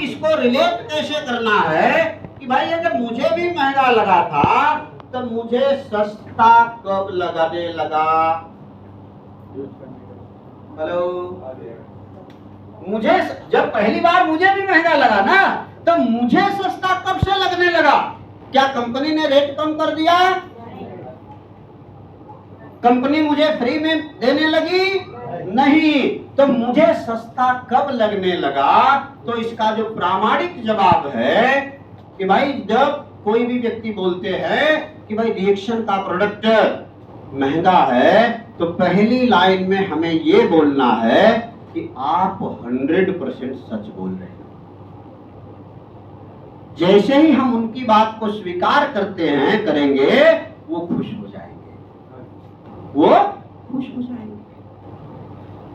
इसको रिलेट कैसे करना है कि भाई अगर मुझे भी महंगा लगा था तो मुझे सस्ता कब लगाने लगा? हेलो, मुझे जब पहली बार मुझे भी महंगा लगा ना तो मुझे सस्ता कब से लगने लगा? क्या कंपनी ने रेट कम कर दिया? कंपनी मुझे फ्री में देने लगी? नहीं। तो मुझे सस्ता कब लगने लगा? तो इसका जो प्रामाणिक जवाब है कि भाई जब कोई भी व्यक्ति बोलते हैं कि भाई रिएक्शन का प्रोडक्ट महंगा है तो पहली लाइन में हमें ये बोलना है कि आप 100% सच बोल रहे हैं। जैसे ही हम उनकी बात को स्वीकार करते हैं करेंगे वो खुश हो जाएंगे, वो खुश हो जाएंगे।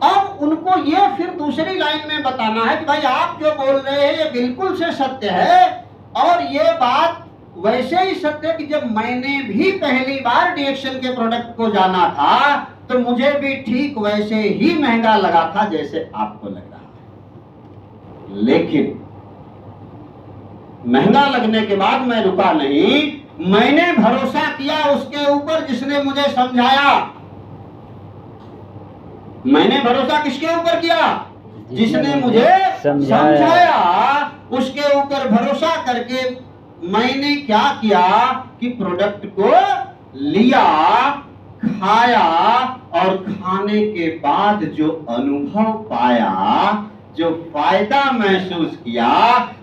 अब उनको ये फिर दूसरी लाइन में बताना है कि भाई आप जो बोल रहे हैं ये बिल्कुल से सत्य है और ये बात वैसे ही सत्य है कि जब मैंने भी पहली बार रिएक्शन के प्रोडक्ट को जाना था तो मुझे भी ठीक वैसे ही महंगा लगा था जैसे आपको लग रहा है। लेकिन महंगा लगने के बाद मैं रुका नहीं, मैंने भरोसा किया उसके ऊपर जिसने मुझे समझाया। मैंने भरोसा किसके ऊपर किया? जिसने मुझे समझाया। उसके ऊपर भरोसा करके मैंने क्या किया कि प्रोडक्ट को लिया, खाया और खाने के बाद जो अनुभव पाया, जो फायदा महसूस किया,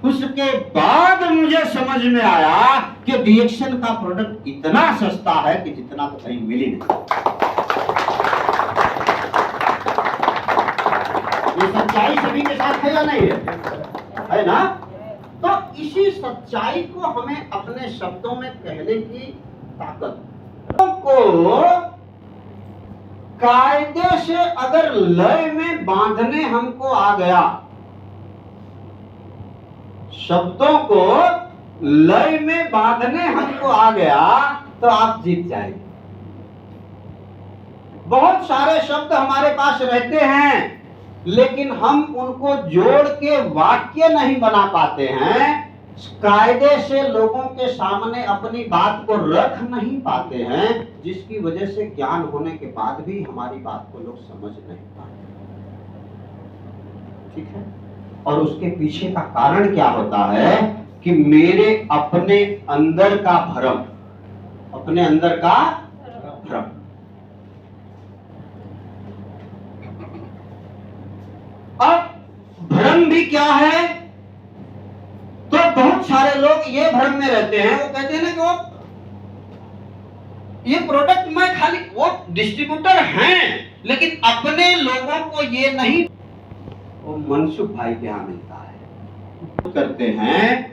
उसके बाद मुझे समझ में आया कि रिएक्शन का प्रोडक्ट इतना सस्ता है कि जितना तो कहीं मिल ही नहीं। ये सच्चाई सभी के साथ है या नहीं है ना? तो इसी सच्चाई को हमें अपने शब्दों में कहने की ताकत को कायदे से अगर लय में बांधने हमको आ गया, शब्दों को लय में बांधने हमको आ गया तो आप जीत जाएंगे। बहुत सारे शब्द हमारे पास रहते हैं लेकिन हम उनको जोड़ के वाक्य नहीं बना पाते हैं, कायदे से लोगों के सामने अपनी बात को रख नहीं पाते हैं, जिसकी वजह से ज्ञान होने के बाद भी हमारी बात को लोग समझ नहीं पाते। ठीक है? और उसके पीछे का कारण क्या होता है कि मेरे अपने अंदर का भ्रम, अपने अंदर का भ्रम। अब भ्रम भी क्या है? तो बहुत सारे लोग ये भ्रम में रहते हैं, वो कहते हैं ना कि वो ये प्रोडक्ट मैं खाली वो डिस्ट्रीब्यूटर हैं लेकिन अपने लोगों को ये नहीं, वो मनसुख भाई के यहाँ मिलता है करते हैं।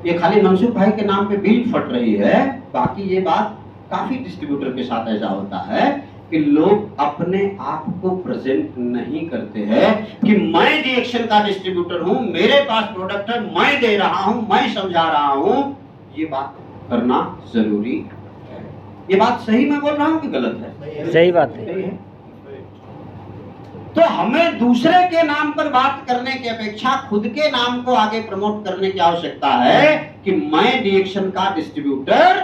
ये खाली मनसुख भाई के नाम पे बिल फट रही है, बाकी ये बात काफी डिस्ट्रीब्यूटर के साथ ऐसा होता है कि लोग अपने आप को प्रेजेंट नहीं करते हैं कि मैं रिएक्शन का डिस्ट्रीब्यूटर हूं, मेरे पास प्रोडक्ट है, मैं दे रहा हूं, मैं समझा रहा हूं। ये बात करना जरूरी है। ये बात सही मैं बोल रहा हूं कि गलत है? सही बात है। तो हमें दूसरे के नाम पर बात करने की अपेक्षा खुद के नाम को आगे प्रमोट करने की आवश्यकता है कि मैं रिएक्शन का डिस्ट्रीब्यूटर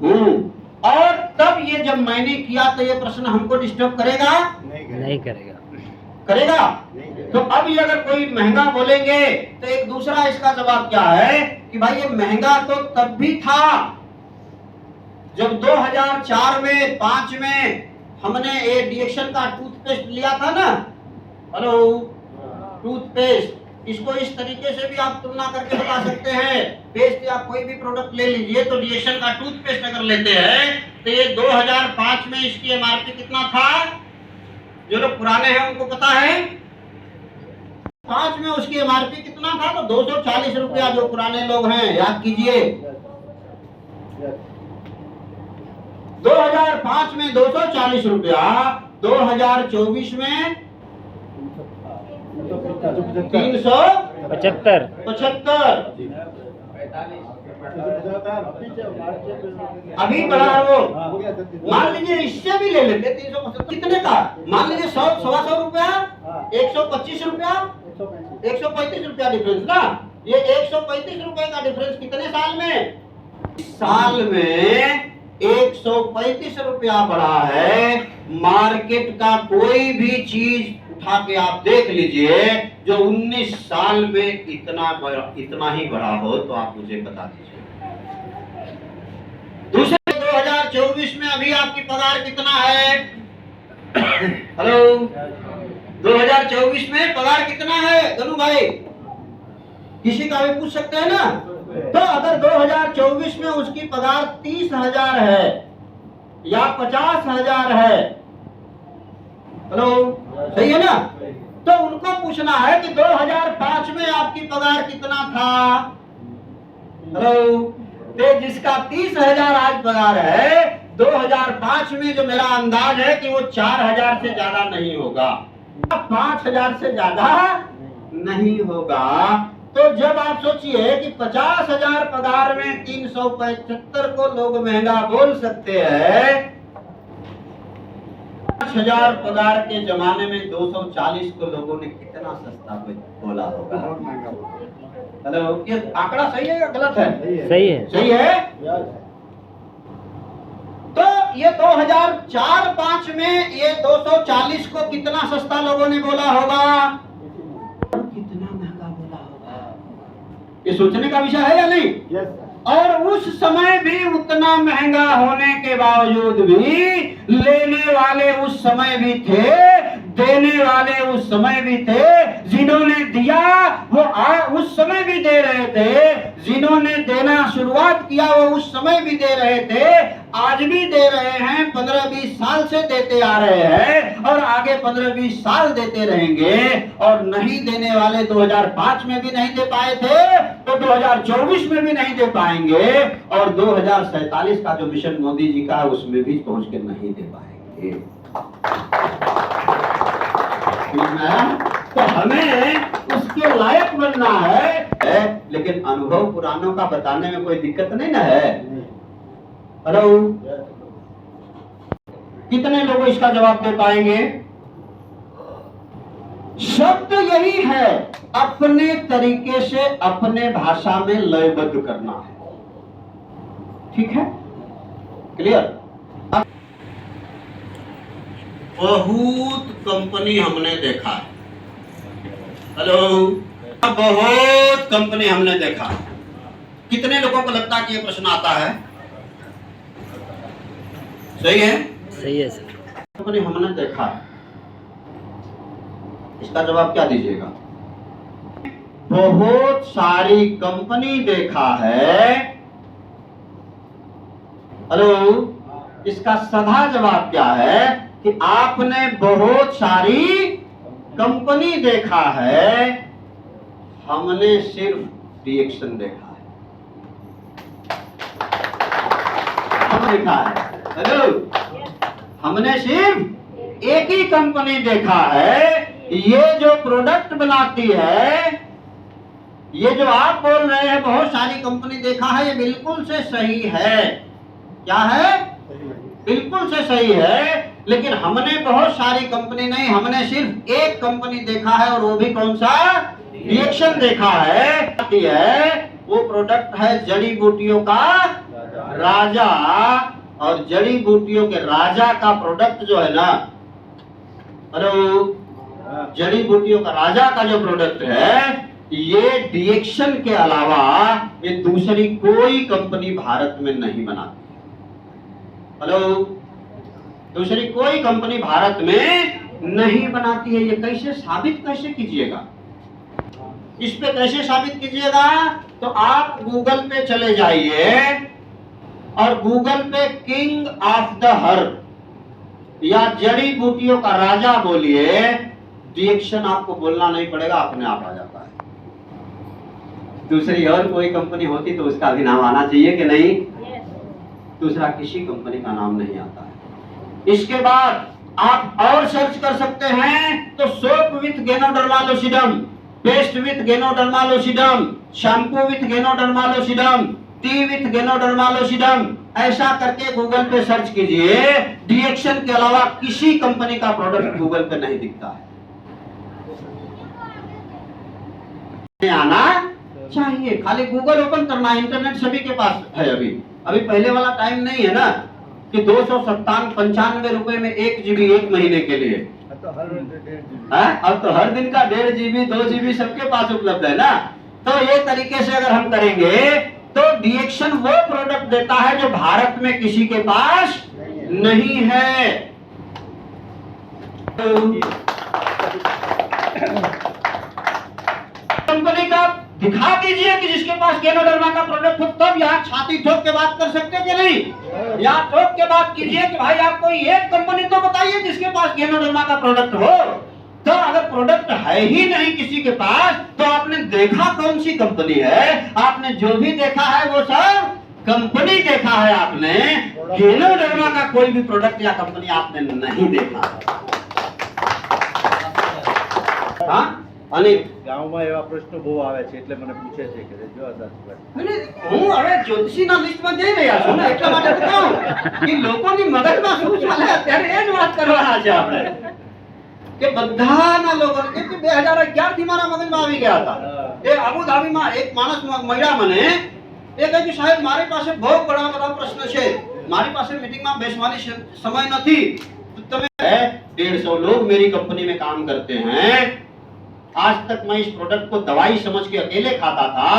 हूं। और तब ये जब मैंने किया तो ये प्रश्न हमको डिस्टर्ब करेगा? नहीं करेगा। करेगा? तो अब ये अगर कोई महंगा बोलेंगे तो एक दूसरा इसका जवाब क्या है कि भाई ये महंगा तो तब भी था जब 2004 में 5 में हमने ये रिएक्शन का टूथपेस्ट लिया था ना। हेलो, टूथपेस्ट, इसको इस तरीके से भी आप तुलना करके बता सकते हैं। पेस्ट या कोई भी प्रोडक्ट ले लीजिए तो रिएक्शन का टूथपेस्ट अगर लेते हैं तो ये 2005 में इसकी एमआरपी कितना था? जो लोग पुराने हैं उनको पता है। 5 में उसकी एमआरपी कितना था? तो 240 रुपया। जो पुराने लोग हैं याद कीजिए, 2005 में 240 रुपया, 2024 में 375। अभी बढ़ा है वो। मान लीजिए इससे भी ले लेते 375। कितने का? मान लीजिए 100, 125 रुपया, 125 रुपया, 135 रुपया डिफरेंस ना। ये 135 रुपए का डिफरेंस कितने साल में? साल में 135 रुपया बढ़ा है। मार्केट का कोई भी चीज उठा के आप देख लीजिए जो 19 साल में इतना ही बढ़ा हो तो आप मुझे बता दीजिए। दूसरे 2024 में अभी आपकी पगार कितना है? हेलो, 2024 में पगार कितना है गनु भाई? किसी का भी पूछ सकते हैं ना। तो अगर 2024 में उसकी पगार 30,000 है या 50,000 है, हेलो सही है ना, तो उनको पूछना है कि 2005 में आपकी पगार कितना था। हेलो, तो जिसका 30,000 आज पगार है, 2005 में जो मेरा अंदाज है कि वो 4,000 से ज्यादा नहीं होगा, 5,000 से ज्यादा नहीं होगा। तो जब आप सोचिए कि 50,000 पगार में 375 को लोग महंगा बोल सकते हैं, 5,000 पगार के जमाने में 240 को लोगों ने कितना सस्ता बोला होगा। हेलो, ये आंकड़ा सही है या गलत है? सही है। सही है। तो ये 2004-5 में ये 240 को कितना सस्ता लोगों ने बोला होगा, कितना महंगा बोला होगा, ये सोचने का विषय है या नहीं? और उस समय भी उतना महंगा होने के बावजूद भी लेने वाले उस समय भी थे, देने वाले उस समय भी थे। जिन्होंने दिया वो उस समय भी दे रहे थे, जिन्होंने देना शुरुआत किया वो उस समय भी दे रहे थे, आज भी दे रहे हैं, 15-20 साल से देते आ रहे हैं और आगे 15-20 साल देते रहेंगे। और नहीं देने वाले 2005 में भी नहीं दे पाए थे तो 2024 में भी नहीं दे पाएंगे, और 2047 का जो मिशन मोदी जी का उसमें भी पहुंच के नहीं दे पाएंगे। तो हमें उसके लायक बनना है, लेकिन अनुभव पुरानों का बताने में कोई दिक्कत नहीं ना है। हेलो, कितने लोग इसका जवाब दे पाएंगे? शब्द यही है, अपने तरीके से अपने भाषा में लयबद्ध करना है। ठीक है, क्लियर? बहुत कंपनी हमने देखा है। हेलो, बहुत कंपनी हमने देखा। कितने लोगों को लगता है कि ये प्रश्न आता है? सही है? सही है सर। कंपनी हमने देखा है, इसका जवाब क्या दीजिएगा? बहुत सारी कंपनी देखा है। हेलो, इसका सदा जवाब क्या है कि आपने बहुत सारी कंपनी देखा है, हमने सिर्फ रिएक्शन देखा है। हम देखा है। हेलो, हमने सिर्फ एक ही कंपनी देखा है, ये जो प्रोडक्ट बनाती है, ये जो आप बोल रहे हैं बहुत सारी कंपनी देखा है, ये बिल्कुल से सही है। क्या है? बिल्कुल से सही है, लेकिन हमने बहुत सारी कंपनी नहीं, हमने सिर्फ एक कंपनी देखा है, और वो भी कौन सा? रिएक्शन देखा है। वो प्रोडक्ट है जड़ी बूटियों का राजा, और जड़ी बूटियों के राजा का प्रोडक्ट जो है ना, हेलो, जड़ी बूटियों का राजा का जो प्रोडक्ट है, ये रिएक्शन के अलावा ये दूसरी कोई कंपनी भारत में नहीं बनाती। हेलो, दूसरी कोई कंपनी भारत में नहीं बनाती है। ये कैसे साबित कैसे कीजिएगा? इस पे कैसे साबित कीजिएगा? तो आप गूगल पे चले जाइए और गूगल पे किंग ऑफ द हर्ब या जड़ी बूटियों का राजा बोलिए, रिएक्शन आपको बोलना नहीं पड़ेगा, अपने आप आ जाता है। दूसरी और कोई कंपनी होती तो उसका भी नाम आना चाहिए कि नहीं? दूसरा किसी कंपनी का नाम नहीं आता है। इसके बाद आप और सर्च कर सकते हैं, तो soap with ganoderma lucidum, paste with ganoderma lucidum, shampoo with ganoderma lucidum, tea with ganoderma lucidum, ऐसा करके गूगल पे सर्च कीजिए। रिएक्शन के अलावा किसी कंपनी का प्रोडक्ट गूगल पे नहीं दिखता है। आना चाहिए। खाली गूगल ओपन करना, इंटरनेट सभी के पास है। अभी पहले वाला टाइम नहीं है ना कि 295 रुपए में 1 GB 1 महीने के लिए। अब तो हर दिन का 1.5 GB 2 GB सबके पास उपलब्ध है ना। तो ये तरीके से अगर हम करेंगे तो डीएक्शन वो प्रोडक्ट देता है जो भारत में किसी के पास नहीं है। कंपनी का दिखा दीजिए कि जिसके पास गैनोडर्मा का प्रोडक्ट हो, तब यहाँ छाती ठोक के बात कर सकते कि नहीं? यहाँ ठोक के बात कीजिए कि भाई आप कोई एक कंपनी तो बताइए जिसके पास गैनोडर्मा का प्रोडक्ट हो। तो अगर प्रोडक्ट है ही नहीं किसी के पास, तो आपने देखा कौन सी कंपनी है? आपने जो भी देखा है वो सब कंपनी देखा है आपने, गैनोडर्मा का कोई भी प्रोडक्ट या कंपनी आपने नहीं देखा। हाँ अनिल, ગામમાં એવા પ્રશ્નો બહુ આવે છે એટલે મને પૂછે છે કે જો અને હું હવે જ્યોતિષીના લિસ્ટમાં જઈ રહ્યા છું ને, એટલા માટે તો કહું કે લોકોની મગજમાં શું ચાલે અત્યારે એ જ વાત કરવાના છે આપણે કે બધાના લોકો કે 2011 થી મારા મગજમાં આવી ગયા હતા। એ અબુધાબીમાં એક માણસ મહિલા મને એ કહે કે સાહેબ મારી પાસે બહુ ઘણા બધા પ્રશ્ન છે, મારી પાસે મીટિંગમાં બેસવાની સમય નથી, તમે 150 लोग मेरी कंपनी में काम करते हैं। आज तक मैं इस प्रोडक्ट को दवाई समझ के अकेले खाता था,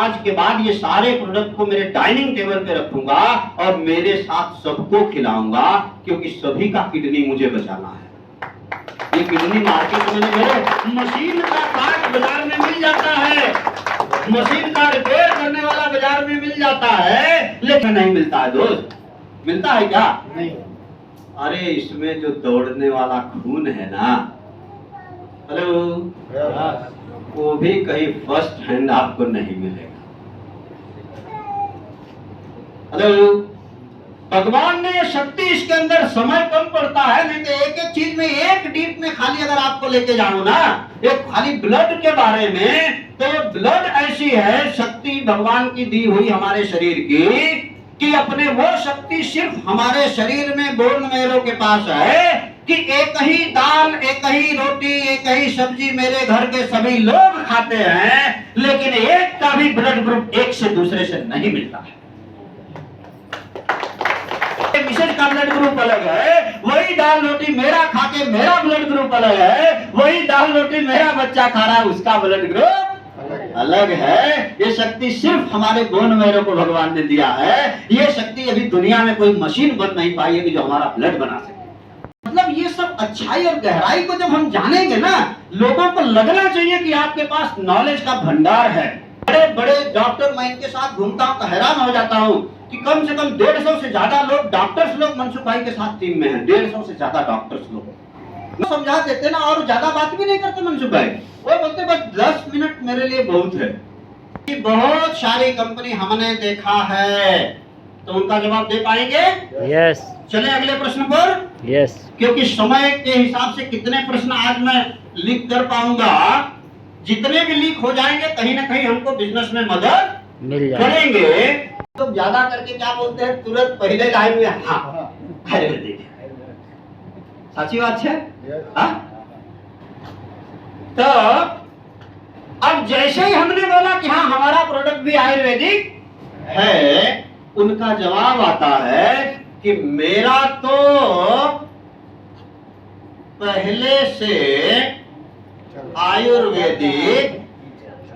आज के बाद ये सारे प्रोडक्ट को मेरे डाइनिंग टेबल पे रखूंगा और मेरे साथ सबको खिलाऊंगा, क्योंकि सभी का किडनी मुझे बचाना है। ये किडनी मार्केट में नहीं, मशीन का पार्ट बाजार में मिल जाता है, मशीन का रिपेयर करने वाला बाजार में मिल जाता है, लेकिन नहीं मिलता है दोस्त। मिलता है क्या? नहीं। अरे इसमें जो दौड़ने वाला खून है ना, हेलो, वो भी कहीं फर्स्ट हैंड आपको नहीं मिलेगा। हेलो, भगवान ने ये शक्ति इसके अंदर, समय कम पड़ता है, नहीं तो एक एक चीज में एक डीप में खाली अगर आपको लेके जाऊं ना, एक खाली ब्लड के बारे में, तो ये ब्लड ऐसी है शक्ति भगवान की दी हुई हमारे शरीर की, कि अपने वो शक्ति सिर्फ हमारे शरीर में बोन मैरो के पास है कि एक ही दाल, एक ही रोटी, एक ही सब्जी मेरे घर के सभी लोग खाते हैं, लेकिन एक का भी ब्लड ग्रुप एक से दूसरे से नहीं मिलता है। मिसेज का ब्लड ग्रुप अलग है, वही दाल रोटी मेरा खा के मेरा ब्लड ग्रुप अलग है, वही दाल रोटी मेरा बच्चा खा रहा है उसका ब्लड ग्रुप अलग है। ये शक्ति सिर्फ हमारे बोन मैरो को भगवान ने दिया है। ये शक्ति अभी दुनिया में कोई मशीन बन नहीं पाई है कि जो हमारा ब्लड बना सके। मतलब ये सब अच्छाई और गहराई को जब हम जानेंगे ना, लोगों को लगना चाहिए कि आपके पास नॉलेज का भंडार है। बड़े बड़े डॉक्टर, मैं इनके साथ घूमता हूँ तो हैरान हो जाता हूँ कि कम से कम 150 से ज्यादा लोग, डॉक्टर्स लोग मनसुख भाई के साथ टीम में हैं। 150 से ज्यादा डॉक्टर्स लोग समझा देते ना, और ज्यादा बात भी नहीं करते मनसुख भाई, वो बोलते बस 10 मिनट मेरे लिए बहुत है। बहुत सारी कंपनी हमने देखा है, तो उनका जवाब दे पाएंगे? यस। चले अगले प्रश्न पर। यस। क्योंकि समय के हिसाब से कितने प्रश्न आज मैं लीक कर पाऊंगा, जितने भी लीक हो जाएंगे कहीं ना कहीं हमको बिजनेस में मदद मिल करेंगे। तो ज्यादा करके क्या बोलते हैं, तुरंत पहले लाइन में हाँ आयुर्वेदिक, सच्ची बात है। हाँ? तो अब जैसे ही हमने बोला कि हाँ हमारा प्रोडक्ट भी आयुर्वेदिक है, उनका जवाब आता है कि मेरा तो पहले से आयुर्वेदिक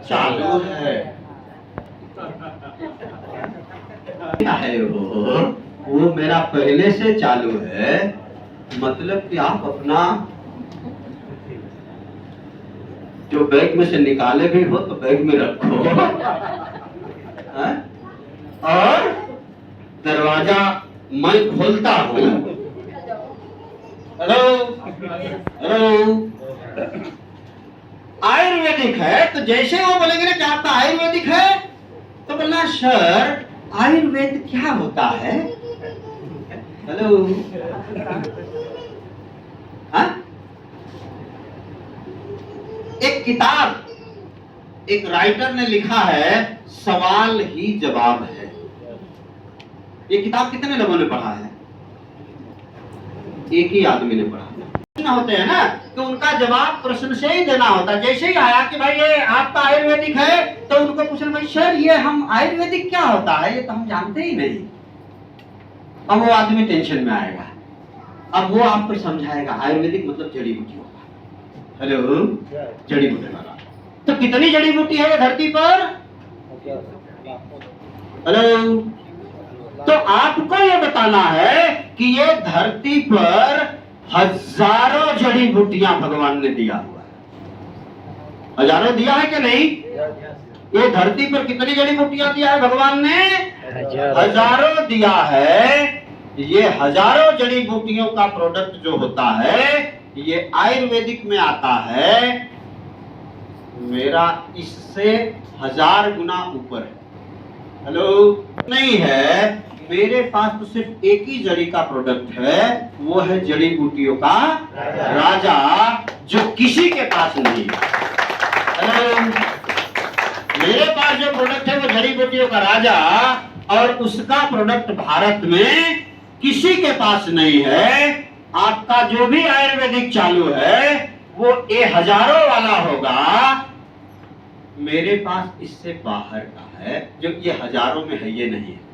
चालू है। वो मेरा पहले से चालू है, मतलब कि आप अपना जो बैग में से निकाले भी हो तो बैग में रखो है? और दरवाजा मैं खोलता हूँ। हेलो हेलो, आयुर्वेदिक है। तो जैसे वो बोलेंगे ना कि आपका आयुर्वेदिक है, तो बोलना सर आयुर्वेद क्या होता है? हेलो, हाँ? एक किताब, एक राइटर ने लिखा है, सवाल ही जवाब है। ये किताब कितने लोगों ने पढ़ा है? एक ही आदमी ने पढ़ा। होते हैं ना तो उनका जवाब प्रश्न से ही देना होता है। जैसे ही आया कि भाई ये आपका आयुर्वेदिक है, तो उनको पूछना भाई सर ये हम आयुर्वेदिक क्या होता है, ये तो हम जानते ही नहीं। अब वो आदमी टेंशन में आएगा। अब वो आपको समझाएगा आयुर्वेदिक मतलब जड़ी बूटी होगा। हेलो, जड़ी बूटी वाला। तो कितनी जड़ी बूटी है ये धरती पर? हेलो, तो आपको ये बताना है कि ये धरती पर हजारों जड़ी बूटियां भगवान ने दिया हुआ है। हजारों दिया है कि नहीं? ये धरती पर कितनी जड़ी बूटियां दिया है भगवान ने? हजारों दिया है। ये हजारों जड़ी बूटियों का प्रोडक्ट जो होता है ये आयुर्वेदिक में आता है। मेरा इससे 1000 गुना ऊपर है। हेलो, नहीं है, मेरे पास तो सिर्फ एक ही जड़ी का प्रोडक्ट है, वो है जड़ी बूटियों का राजा, जो किसी के पास नहीं है। हेलो, मेरे पास जो प्रोडक्ट है वो जड़ी बूटियों का राजा, और उसका प्रोडक्ट भारत में किसी के पास नहीं है। आपका जो भी आयुर्वेदिक चालू है वो ये हजारों वाला होगा, मेरे पास इससे बाहर का है, जो ये हजारों में है, ये नहीं है।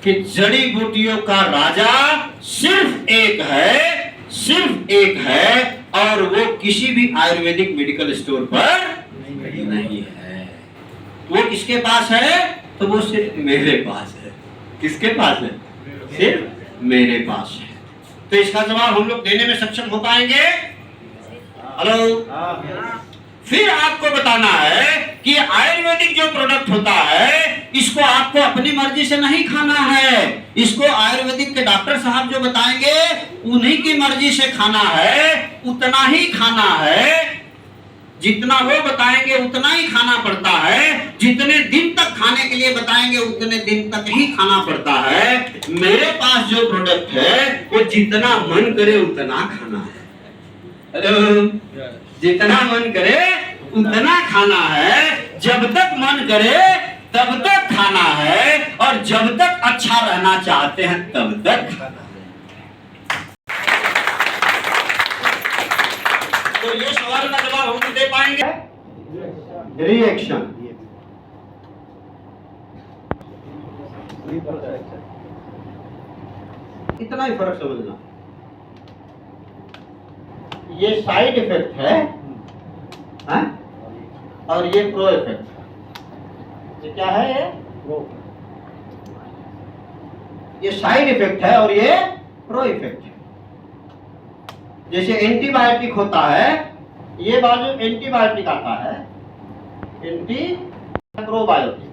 कि जड़ी बूटियों का राजा सिर्फ एक है, सिर्फ एक है, और वो किसी भी आयुर्वेदिक मेडिकल स्टोर पर नहीं है। वो किसके पास है? तो वो सिर्फ मेरे पास है। किसके पास है? सिर्फ मेरे पास है। तो इसका जवाब हम लोग देने में सक्षम हो पाएंगे? हेलो, फिर आपको बताना है कि आयुर्वेदिक जो प्रोडक्ट होता है इसको आपको अपनी मर्जी से नहीं खाना है। इसको आयुर्वेदिक के डॉक्टर साहब जो बताएंगे उन्हीं की मर्जी से खाना है, उतना ही खाना है। जितना वो बताएंगे उतना ही खाना पड़ता है। जितने दिन तक खाने के लिए बताएंगे उतने दिन तक ही खाना पड़ता है। मेरे पास जो प्रोडक्ट है वो जितना मन करे उतना खाना है। हेलो, जितना मन करे उतना खाना है, जब तक मन करे तब तक खाना है, और जब तक अच्छा रहना चाहते हैं तब तक खाना है। तो ये सवाल का जवाब हम दे पाएंगे? रिएक्शन। इतना ही फर्क समझना। ये साइड इफेक्ट है, और ये प्रो इफेक्ट। ये क्या है? ये साइड इफेक्ट है और ये प्रो इफेक्ट है। जैसे एंटीबायोटिक होता है, ये बाजू एंटीबायोटिक आता है, एंटी प्रोबायोटिक।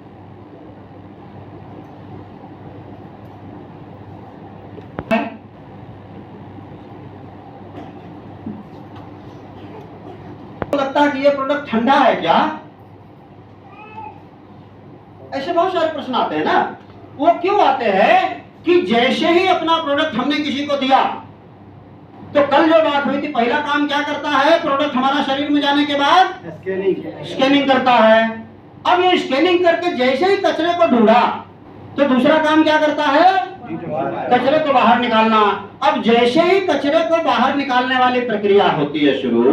लगता है कि ये प्रोडक्ट ठंडा है क्या? ऐसे बहुत सारे प्रश्न आते हैं ना। वो क्यों आते हैं कि जैसे ही अपना प्रोडक्ट हमने किसी को दिया, तो कल जो बात हुई थी, पहला काम क्या करता है प्रोडक्ट हमारा शरीर में जाने के बाद? स्कैनिंग करता है। अब ये स्कैनिंग करके जैसे ही कचरे को ढूंढा, तो दूसरा काम क्या करता है? कचरे को बाहर निकालना। अब जैसे ही कचरे को बाहर निकालने वाली प्रक्रिया होती है शुरू,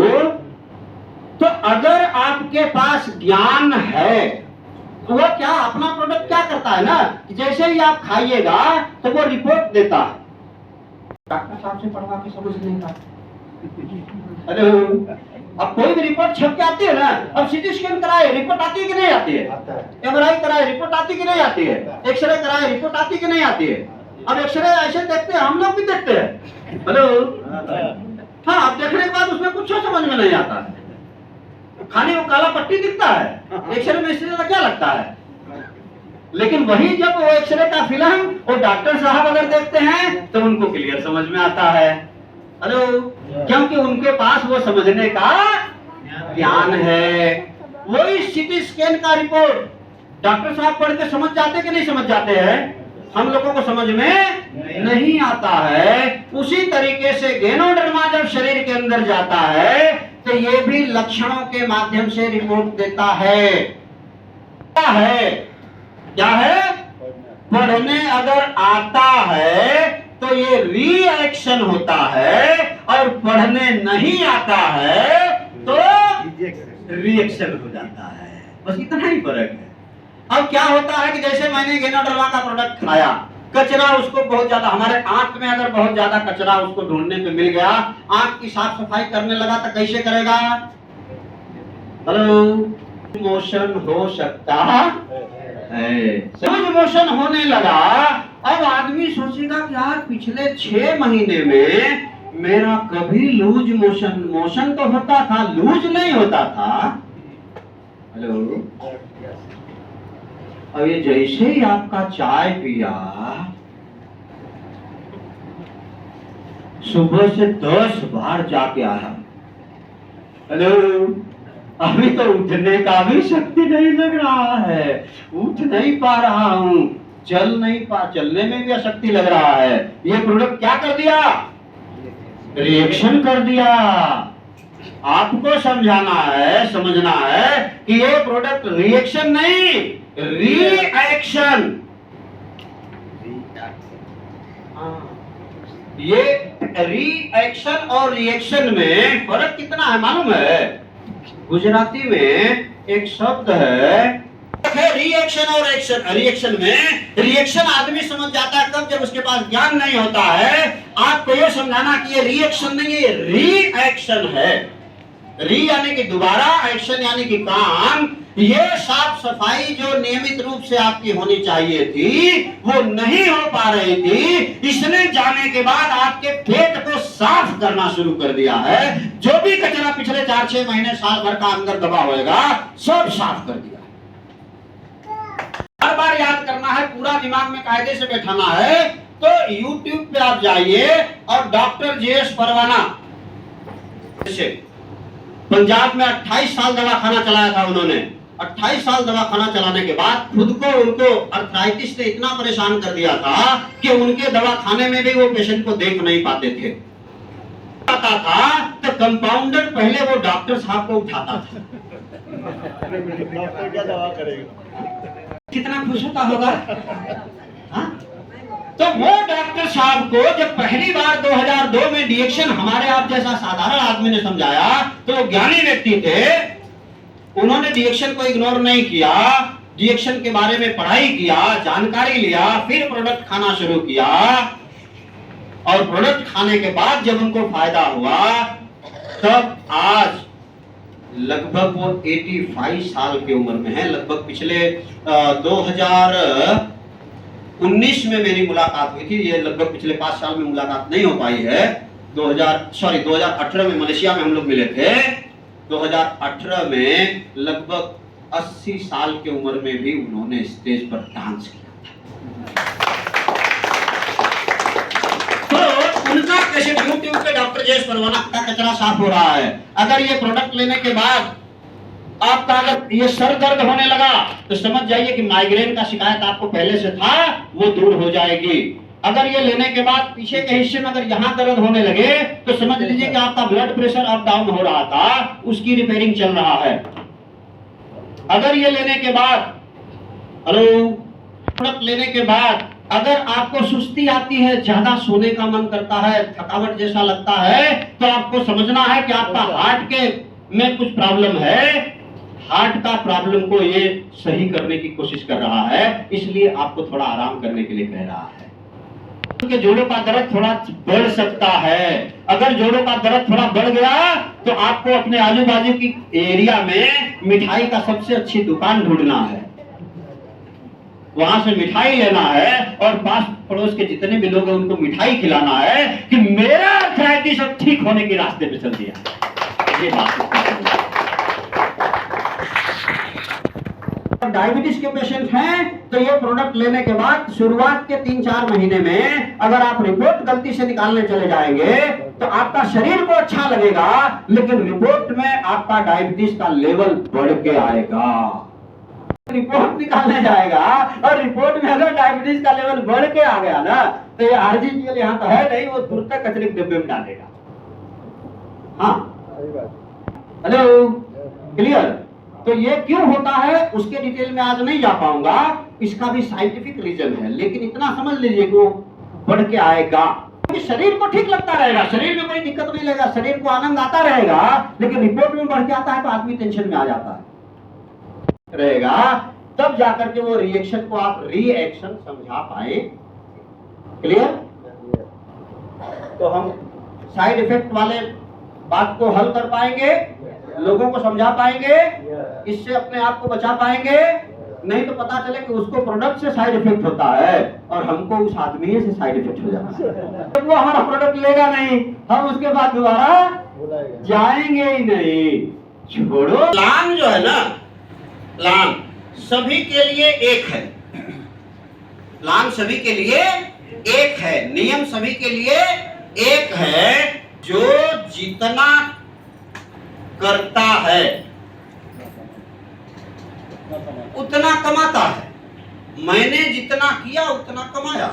तो अगर आपके पास ज्ञान है तो वो क्या अपना प्रोडक्ट क्या करता है ना, जैसे ही आप खाइएगा तो वो रिपोर्ट देता है। डॉक्टर साहब से पढ़वा के समझ नहीं का। हेलो, अब कोई भी रिपोर्ट छप के आती है ना, अब सीटी स्कैन कराए रिपोर्ट आती है कि नहीं आती है? एमआरआई कराए रिपोर्ट आती है कि नहीं आती है? एक्सरे कराए रिपोर्ट आती है कि नहीं आती है? अब एक्सरे ऐसे देखते हैं, हम लोग भी देखते हैं। हेलो, हाँ, अब देखने के बाद उसमें कुछ समझ में नहीं आता है, खाली वो काला पट्टी दिखता है। एक्सरे में इससे ज्यादा क्या लगता है? लेकिन वही जब वो एक्सरे का फिल्म वो डॉक्टर साहब अगर देखते हैं तो उनको क्लियर समझ में आता है। हेलो, क्योंकि उनके पास वो समझने का ज्ञान है। वही सीटी स्कैन का रिपोर्ट डॉक्टर साहब पढ़ के समझ जाते कि नहीं समझ जाते हैं? हम लोगों को समझ में नहीं आता है। उसी तरीके से गैनोडर्मा जब शरीर के अंदर जाता है तो ये भी लक्षणों के माध्यम से रिपोर्ट देता है। क्या है? क्या है? पढ़ने अगर आता है तो ये रिएक्शन होता है, और पढ़ने नहीं आता है तो रिएक्शन हो जाता है। बस इतना ही फर्क है। अब क्या होता है कि जैसे मैंने गेनाडर्मा का प्रोडक्ट खाया, कचरा उसको बहुत ज्यादा, हमारे आंख में अगर बहुत ज्यादा कचरा उसको ढूंढने पे मिल गया, आंख की साफ सफाई करने लगा तो कैसे करेगा? हेलो, मोशन हो सकता है। लूज मोशन होने लगा। अब आदमी सोचेगा कि यार पिछले 6 महीने में मेरा कभी लूज मोशन तो होता था, लूज नहीं होता था। हेलो, अब ये जैसे ही आपका चाय पिया, सुबह से 10 बार जाके आया, हेलो, अभी तो उठने का भी शक्ति नहीं लग रहा है, उठ नहीं पा रहा हूं, चलने में भी अशक्ति लग रहा है। ये प्रोडक्ट क्या कर दिया? रिएक्शन कर दिया। आपको समझाना है, समझना है कि ये प्रोडक्ट रिएक्शन नहीं, रिएक्शन। ये रिएक्शन और रिएक्शन में फर्क कितना है मालूम है? गुजराती में एक शब्द है रिएक्शन और एक्शन। रिएक्शन में रिएक्शन आदमी समझ जाता है तब जब उसके पास ज्ञान नहीं होता है। आपको ये समझाना कि ये रिएक्शन नहीं है, ये रिएक्शन है। री यानी कि दोबारा, एक्शन यानी कि काम। ये साफ सफाई जो नियमित रूप से आपकी होनी चाहिए थी वो नहीं हो पा रही थी, इसने जाने के बाद आपके पेट को साफ करना शुरू कर दिया है। जो भी कचरा पिछले 4-6 महीने साल भर का अंदर दबा होगा सब साफ कर दिया। हर बार याद करना है, पूरा दिमाग में कायदे से बैठाना है। तो YouTube पे आप जाइए और डॉक्टर JS परवाना, पंजाब में 28 साल दवाखाना चलाया था उन्होंने। 28 साल दवाखाना चलाने के बाद खुद को उनको अर्थराइटिस ने इतना परेशान कर दिया था कि उनके दवाखाने में भी वो पेशेंट को देख नहीं पाते थे। आता था तो कंपाउंडर पहले वो डॉक्टर साहब को उठाता था। डॉक्टर क्या दवा करेगा? कितना खुश होता होगा। हाँ? तो वो डॉक्टर साहब को जब पहली बार 2002 में रिएक्शन हमारे आप जैसा साधारण आदमी ने समझाया, तो वो ज्ञानी व्यक्ति थे, उन्होंने रिएक्शन को इग्नोर नहीं किया, रिएक्शन के बारे में पढ़ाई किया, जानकारी लिया, फिर प्रोडक्ट खाना शुरू किया। और प्रोडक्ट खाने के बाद जब उनको फायदा हुआ, तब आज लगभग वो 85 साल की उम्र में है। लगभग पिछले 2019 में मेरी मुलाकात हुई थी। ये लगभग पिछले 5 साल में मुलाकात नहीं हो पाई है। 2018 में मलेशिया में हम लोग मिले थे। 2018 में लगभग 80 साल की उम्र में भी उन्होंने स्टेज पर डांस किया था। तो उनका कैसे यूट्यूब पे डॉक्टर JS परवाना का कचरा साफ हो रहा है। अगर ये प्रोडक्ट लेने के बाद आपका अगर ये सर दर्द होने लगा तो समझ जाइए कि माइग्रेन का शिकायत आपको पहले से था, वो दूर हो जाएगी। अगर ये लेने के बाद पीछे के हिस्से में अगर यहाँ दर्द होने लगे तो समझ लीजिए कि आपका ब्लड प्रेशर अप डाउन हो रहा था, उसकी रिपेयरिंग चल रहा है। अगर ये लेने के बाद, हेलो, प्रोडक्ट लेने के बाद अगर आपको सुस्ती आती है, ज्यादा सोने का मन करता है, थकावट जैसा लगता है, तो आपको समझना है कि आपका हार्ट के में कुछ प्रॉब्लम है। हार्ट का प्रॉब्लम को ये सही करने की कोशिश कर रहा है, इसलिए आपको थोड़ा आराम करने के लिए कह रहा है। क्योंकि जोड़ों का दर्द थोड़ा बढ़ सकता है। अगर जोड़ों का दर्द थोड़ा बढ़ गया तो आपको अपने आजू बाजू की एरिया में मिठाई का सबसे अच्छी दुकान ढूंढना है, वहां से मिठाई लेना है और पास पड़ोस के जितने भी लोग हैं उनको मिठाई खिलाना है कि मेरा अर्थराइटिस अब ठीक होने के रास्ते पे चल दिया। ये बात डायबिटीज के पेशेंट हैं तो ये प्रोडक्ट लेने के बाद शुरुआत के 3-4 महीने में अगर आप रिपोर्ट गलती से निकालने चले जाएंगे तो आपका शरीर को अच्छा लगेगा, लेकिन रिपोर्ट में आपका डायबिटीज का लेवल बढ़ के आएगा। रिपोर्ट निकालने जाएगा और रिपोर्ट में अगर डायबिटीज का लेवल बढ़ के आ गया ना तो ये आरजीपीएल यहाँ तो है नहीं, वो दूर तक कचरे के डिब्बे में डालेगा। हाँ, हेलो, क्लियर? तो ये क्यों होता है उसके डिटेल में आज नहीं जा पाऊंगा, इसका भी साइंटिफिक रीजन है, लेकिन इतना समझ लीजिए कि बढ़ के आएगा। शरीर को ठीक लगता रहेगा, शरीर में कोई दिक्कत नहीं लगेगा, शरीर को आनंद आता रहेगा, लेकिन रिपोर्ट में बढ़ के आता है तो आदमी टेंशन में आ जाता है रहेगा। तब जाकर के वो रिएक्शन को आप रिएक्शन समझा पाए। क्लियर? तो हम साइड इफेक्ट वाले बात को हल कर पाएंगे, लोगों को समझा पाएंगे, इससे अपने आप को बचा पाएंगे। नहीं तो पता चले कि उसको प्रोडक्ट से साइड इफेक्ट होता है और हमको उस आदमी से साइड इफेक्ट हो जाता है, तो वो हमारा प्रोडक्ट लेगा नहीं, हम उसके बाद दोबारा जाएंगे ही नहीं। छोड़ो, प्लान जो है ना, प्लान सभी के लिए एक है, प्लान सभी के लिए एक है, नियम सभी के लिए एक है। जो जितना करता है उतना कमाता है। मैंने जितना किया उतना कमाया,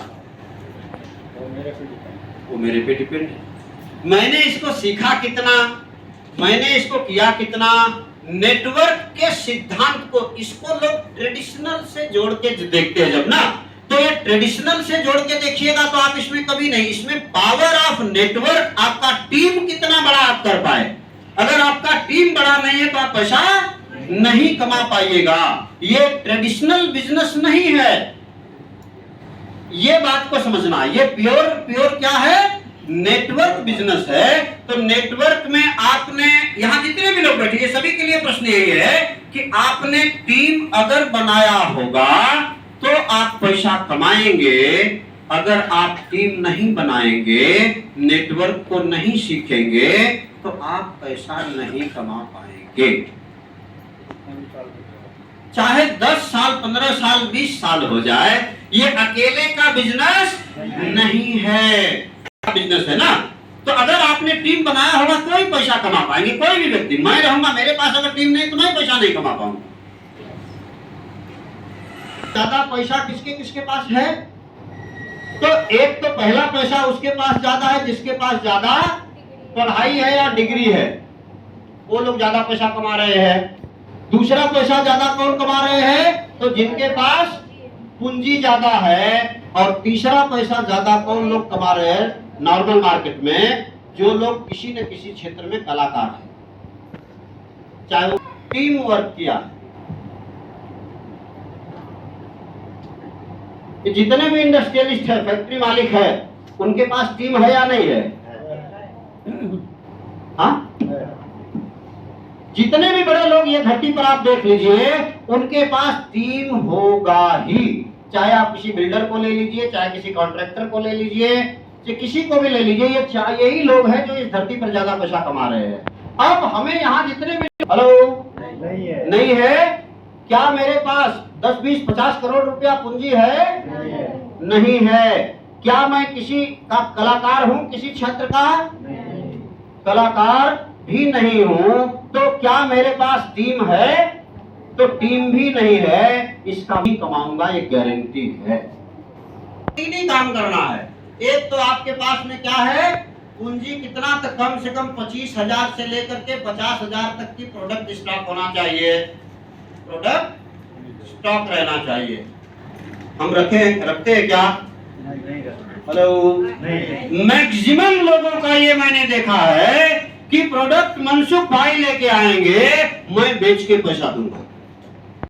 वो मेरे पे डिपेंड है। मैंने इसको सीखा कितना, मैंने इसको किया कितना। नेटवर्क के सिद्धांत को, इसको लोग ट्रेडिशनल से जोड़ के देखते हैं जब ना, तो ये ट्रेडिशनल से जोड़ के देखिएगा तो आप इसमें कभी नहीं, इसमें पावर ऑफ नेटवर्क, आपका टीम कितना बड़ा आप कर पाए। अगर आपका टीम बड़ा नहीं है तो आप पैसा नहीं कमा पाइएगा। ये ट्रेडिशनल बिजनेस नहीं है, ये बात को समझना। ये प्योर क्या है? नेटवर्क बिजनेस है। तो नेटवर्क में आपने, यहां जितने भी लोग बैठे, ये सभी के लिए प्रश्न यही है कि आपने टीम अगर बनाया होगा तो आप पैसा कमाएंगे। अगर आप टीम नहीं बनाएंगे, नेटवर्क को नहीं सीखेंगे, तो आप पैसा नहीं कमा पाएंगे। चाहे 10 साल, 15 साल, 20 साल हो जाए, ये अकेले का बिजनेस नहीं है, बिजनेस है ना। तो अगर आपने टीम बनाया होगा तो ही पैसा कमा पाएंगे कोई भी व्यक्ति। मैं रहूंगा, मेरे पास अगर टीम नहीं तो मैं पैसा नहीं कमा पाऊंगा। ज्यादा पैसा किसके किसके पास है? तो एक तो पहला पैसा उसके पास ज्यादा है जिसके पास ज्यादा पढ़ाई है या डिग्री है, वो लोग ज्यादा पैसा कमा रहे हैं। दूसरा पैसा ज्यादा कौन कमा रहे हैं? तो जिनके पास पूंजी ज्यादा है। और तीसरा पैसा ज्यादा कौन लोग कमा रहे हैं नॉर्मल मार्केट में? जो लोग किसी न किसी क्षेत्र में कलाकार हैं, चाहे वो टीम वर्क किया। जितने भी इंडस्ट्रियलिस्ट है, फैक्ट्री मालिक है, उनके पास टीम है या नहीं है? हाँ, जितने भी बड़े लोग ये धरती पर आप देख लीजिए, उनके पास टीम होगा ही। चाहे आप किसी बिल्डर को ले लीजिए, चाहे किसी कॉन्ट्रैक्टर को ले लीजिए, चाहे किसी को भी ले लीजिए, ये यही लोग हैं जो इस धरती पर ज्यादा पैसा कमा रहे हैं। अब हमें यहाँ जितने भी, हेलो, नहीं है क्या? मेरे पास 10, 20, 50 करोड़ रुपया पूंजी है? नहीं है। क्या मैं किसी का कलाकार हूँ? किसी क्षेत्र का कलाकार भी नहीं हूँ। तो क्या मेरे पास टीम है? तो टीम भी नहीं है। इसका भी कमाऊंगा, ये गारंटी है। तीन ही काम करना है। एक तो आपके पास में क्या है? पूंजी कितना तक? कम से कम 25,000 से लेकर के 50,000 तक की प्रोडक्ट स्टॉक होना चाहिए, प्रोडक्ट स्टॉक रहना चाहिए। हम रखते हैं क्या? हेलो, मैक्सिमम लोगों का ये मैंने देखा है कि प्रोडक्ट मनसुख भाई लेके आएंगे, मैं बेच के पैसा दूंगा।